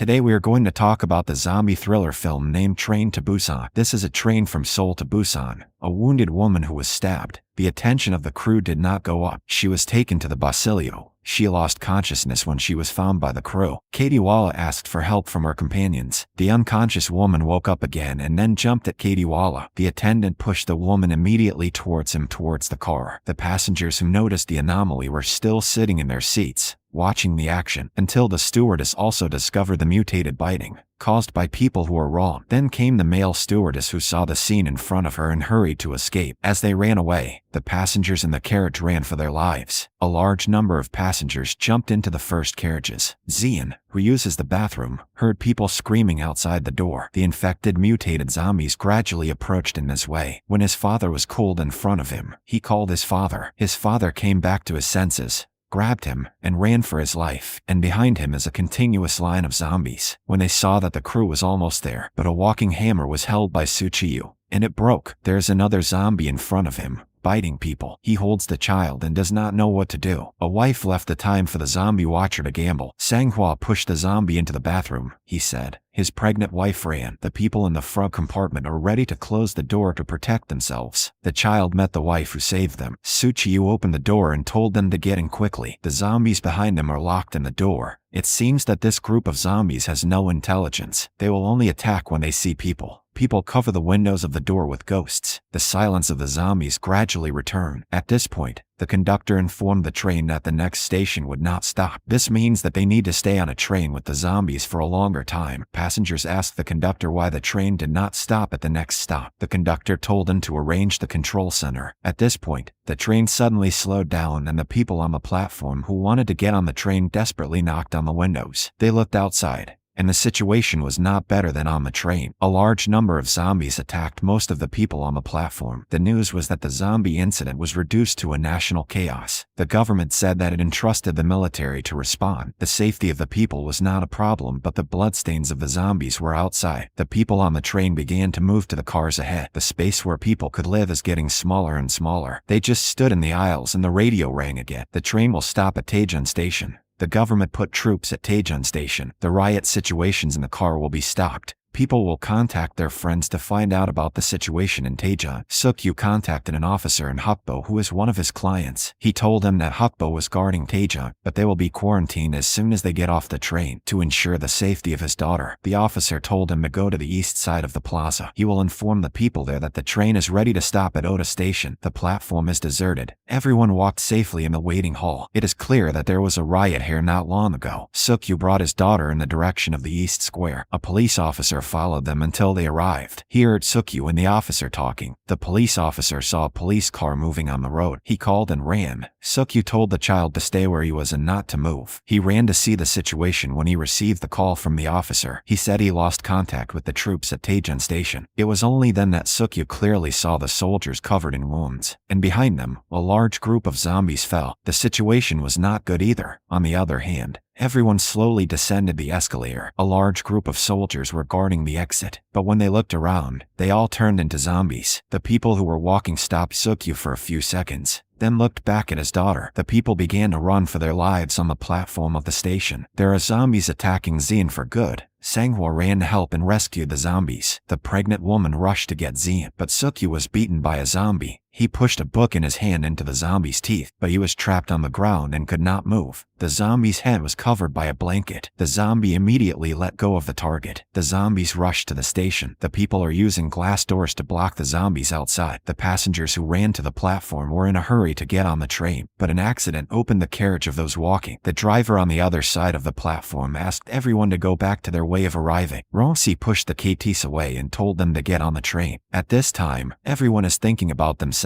Today we are going to talk about the zombie thriller film named Train to Busan. This is a train from Seoul to Busan. A wounded woman who was stabbed. The attention of the crew did not go up. She was taken to the Basilio. She lost consciousness when she was found by the crew. Katie Walla asked for help from her companions. The unconscious woman woke up again and then jumped at Katie Walla. The attendant pushed the woman immediately towards the car. The passengers who noticed the anomaly were still sitting in their seats, watching the action, until the stewardess also discovered the mutated biting caused by people who were wrong. Then came the male stewardess who saw the scene in front of her and hurried to escape. As they ran away, the passengers in the carriage ran for their lives. A large number of passengers jumped into the first carriages. Zian, who uses the bathroom, heard people screaming outside the door. The infected mutated zombies gradually approached in this way. When his father was cold in front of him, he called his father. His father came back to his senses, grabbed him, and ran for his life. And behind him is a continuous line of zombies. When they saw that the crew was almost there, but a walking hammer was held by Seok-woo, and it broke. There's another zombie in front of him, biting people. He holds the child and does not know what to do. A wife left the time for the zombie watcher to gamble. Sang-hwa pushed the zombie into the bathroom, he said. His pregnant wife ran. The people in the front compartment are ready to close the door to protect themselves. The child met the wife who saved them. Seok-woo opened the door and told them to get in quickly. The zombies behind them are locked in the door. It seems that this group of zombies has no intelligence. They will only attack when they see people. People cover the windows of the door with ghosts. The silence of the zombies gradually returned. At this point, the conductor informed the train that the next station would not stop. This means that they need to stay on a train with the zombies for a longer time. Passengers asked the conductor why the train did not stop at the next stop. The conductor told them to arrange the control center. At this point, the train suddenly slowed down and the people on the platform who wanted to get on the train desperately knocked on the windows. They looked outside, and the situation was not better than on the train. A large number of zombies attacked most of the people on the platform. The news was that the zombie incident was reduced to a national chaos. The government said that it entrusted the military to respond. The safety of the people was not a problem, but the bloodstains of the zombies were outside. The people on the train began to move to the cars ahead. The space where people could live is getting smaller and smaller. They just stood in the aisles and the radio rang again. The train will stop at Daejeon Station. The government put troops at Daejeon Station. The riot situations in the car will be stopped. People will contact their friends to find out about the situation in Daejeon. Seok-woo contacted an officer in Hukbo who is one of his clients. He told them that Hukbo was guarding Daejeon, but they will be quarantined as soon as they get off the train to ensure the safety of his daughter. The officer told him to go to the east side of the plaza. He will inform the people there that the train is ready to stop at Ota Station. The platform is deserted. Everyone walked safely in the waiting hall. It is clear that there was a riot here not long ago. Seok-woo brought his daughter in the direction of the east square. A police officer followed them until they arrived. He heard Seok-woo and the officer talking. The police officer saw a police car moving on the road. He called and ran. Seok-woo told the child to stay where he was and not to move. He ran to see the situation when he received the call from the officer. He said he lost contact with the troops at Daejeon Station. It was only then that Seok-woo clearly saw the soldiers covered in wounds, and behind them, a large group of zombies fell. The situation was not good either. On the other hand, everyone slowly descended the escalator. A large group of soldiers were guarding the exit, but when they looked around, they all turned into zombies. The people who were walking stopped Seok-woo for a few seconds, then looked back at his daughter. The people began to run for their lives on the platform of the station. There are zombies attacking Zian for good. Sang-hwa ran to help and rescued the zombies. The pregnant woman rushed to get Zian, but Seok-woo was beaten by a zombie. He pushed a book in his hand into the zombie's teeth, but he was trapped on the ground and could not move. The zombie's head was covered by a blanket. The zombie immediately let go of the target. The zombies rushed to the station. The people are using glass doors to block the zombies outside. The passengers who ran to the platform were in a hurry to get on the train, but an accident opened the carriage of those walking. The driver on the other side of the platform asked everyone to go back to their way of arriving. Rongsi pushed the KTs away and told them to get on the train. At this time, everyone is thinking about themselves,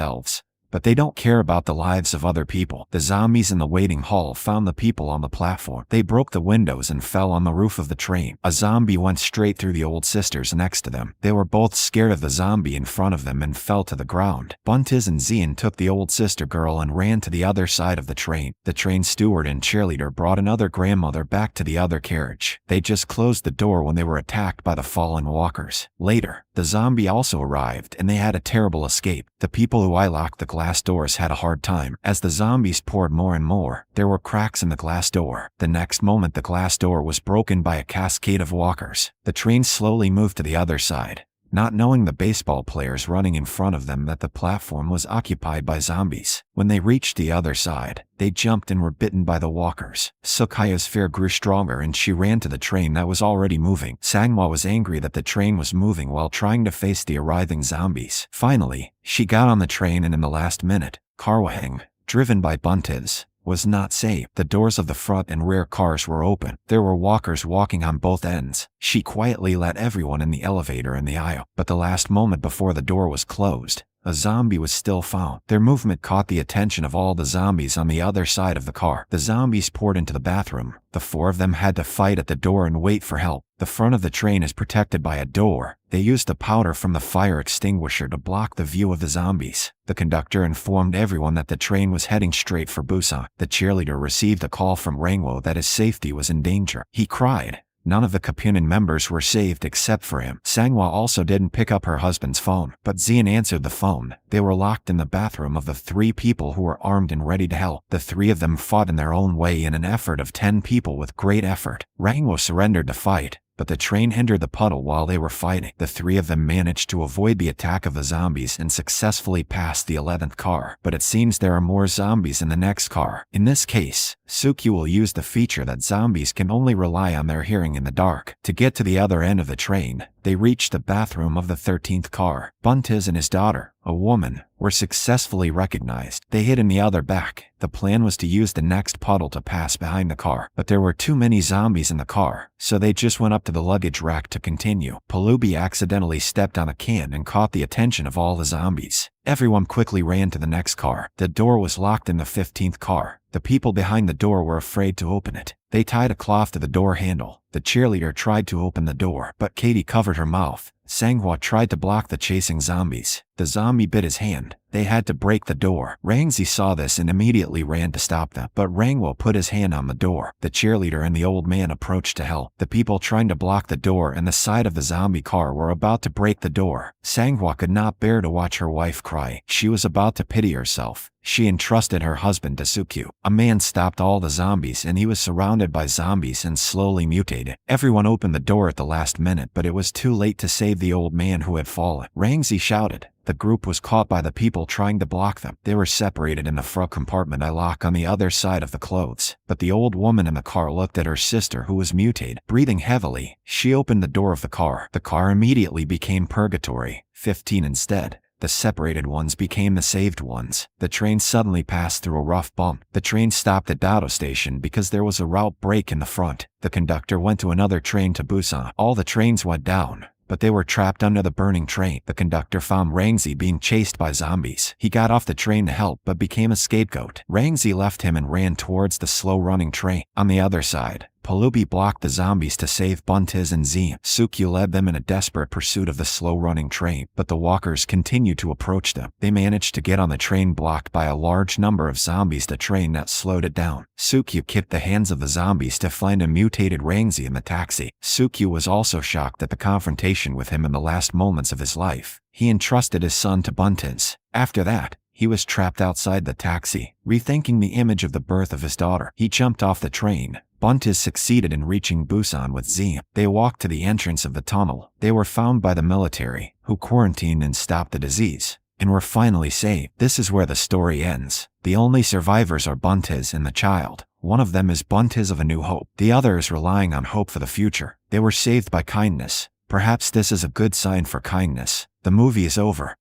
but they don't care about the lives of other people. The zombies in the waiting hall found the people on the platform. They broke the windows and fell on the roof of the train. A zombie went straight through the old sisters next to them. They were both scared of the zombie in front of them and fell to the ground. Buntiz and Zian took the old sister girl and ran to the other side of the train. The train steward and cheerleader brought another grandmother back to the other carriage. They just closed the door when they were attacked by the fallen walkers. Later, The zombie also arrived and they had a terrible escape. The people who locked the glass doors had a hard time. As the zombies poured more and more, there were cracks in the glass door. The next moment the glass door was broken by a cascade of walkers. The train slowly moved to the other side, not knowing the baseball players running in front of them that the platform was occupied by zombies. When they reached the other side, they jumped and were bitten by the walkers. Seok-woo's fear grew stronger and she ran to the train that was already moving. Sang-woo was angry that the train was moving while trying to face the arriving zombies. Finally, she got on the train and in the last minute, Karwaheng, driven by Buntiz, was not safe. The doors of the front and rear cars were open. There were walkers walking on both ends. She quietly let everyone in the elevator in the aisle, but the last moment before the door was closed, a zombie was still found. Their movement caught the attention of all the zombies on the other side of the car. The zombies poured into the bathroom. The 4 of them had to fight at the door and wait for help. The front of the train is protected by a door. They used the powder from the fire extinguisher to block the view of the zombies. The conductor informed everyone that the train was heading straight for Busan. The cheerleader received a call from Rangwo that his safety was in danger. He cried. None of the Kapunin members were saved except for him. Sang-woo also didn't pick up her husband's phone, but Zian answered the phone. They were locked in the bathroom of the 3 people who were armed and ready to help. The 3 of them fought in their own way in an effort of 10 people with great effort. Rangwo surrendered to fight, but the train entered the puddle while they were fighting. The 3 of them managed to avoid the attack of the zombies and successfully passed the 11th car. But it seems there are more zombies in the next car. In this case, Seok-woo will use the feature that zombies can only rely on their hearing in the dark. To get to the other end of the train, they reached the bathroom of the 13th car. Buntiz and his daughter, a woman, were successfully recognized. They hid in the other back. The plan was to use the next puddle to pass behind the car, but there were too many zombies in the car, so they just went up to the luggage rack to continue. Palubi accidentally stepped on a can and caught the attention of all the zombies. Everyone quickly ran to the next car. The door was locked in the 15th car. The people behind the door were afraid to open it. They tied a cloth to the door handle. The cheerleader tried to open the door, but Katie covered her mouth. Sang-woo tried to block the chasing zombies. The zombie bit his hand. They had to break the door. Rangzi saw this and immediately ran to stop them, but Rangwo put his hand on the door. The cheerleader and the old man approached to help. The people trying to block the door and the side of the zombie car were about to break the door. Sang-woo could not bear to watch her wife cry. She was about to pity herself. She entrusted her husband to Seok-woo. A man stopped all the zombies and he was surrounded by zombies and slowly mutated. Everyone opened the door at the last minute, but it was too late to save the old man who had fallen. Rangzi shouted. The group was caught by the people trying to block them. They were separated in the front compartment I lock on the other side of the clothes. But the old woman in the car looked at her sister who was mutated. Breathing heavily, she opened the door of the car. The car immediately became purgatory, 15 instead. The separated ones became the saved ones. The train suddenly passed through a rough bump. The train stopped at Dado Station because there was a route break in the front. The conductor went to another train to Busan. All the trains went down, but they were trapped under the burning train. The conductor found Rangzi being chased by zombies. He got off the train to help but became a scapegoat. Rangzi left him and ran towards the slow-running train. On the other side, Palubi blocked the zombies to save Buntiz and Zian. Seok-woo led them in a desperate pursuit of the slow-running train, but the walkers continued to approach them. They managed to get on the train blocked by a large number of zombies. The train that slowed it down. Seok-woo kicked the hands of the zombies to find a mutated Rangzi in the taxi. Seok-woo was also shocked at the confrontation with him in the last moments of his life. He entrusted his son to Buntiz. After that, he was trapped outside the taxi, rethinking the image of the birth of his daughter. He jumped off the train. Buntiz succeeded in reaching Busan with Zian. They walked to the entrance of the tunnel. They were found by the military, who quarantined and stopped the disease, and were finally saved. This is where the story ends. The only survivors are Buntiz and the child. One of them is Buntiz of A New Hope. The other is relying on hope for the future. They were saved by kindness. Perhaps this is a good sign for kindness. The movie is over.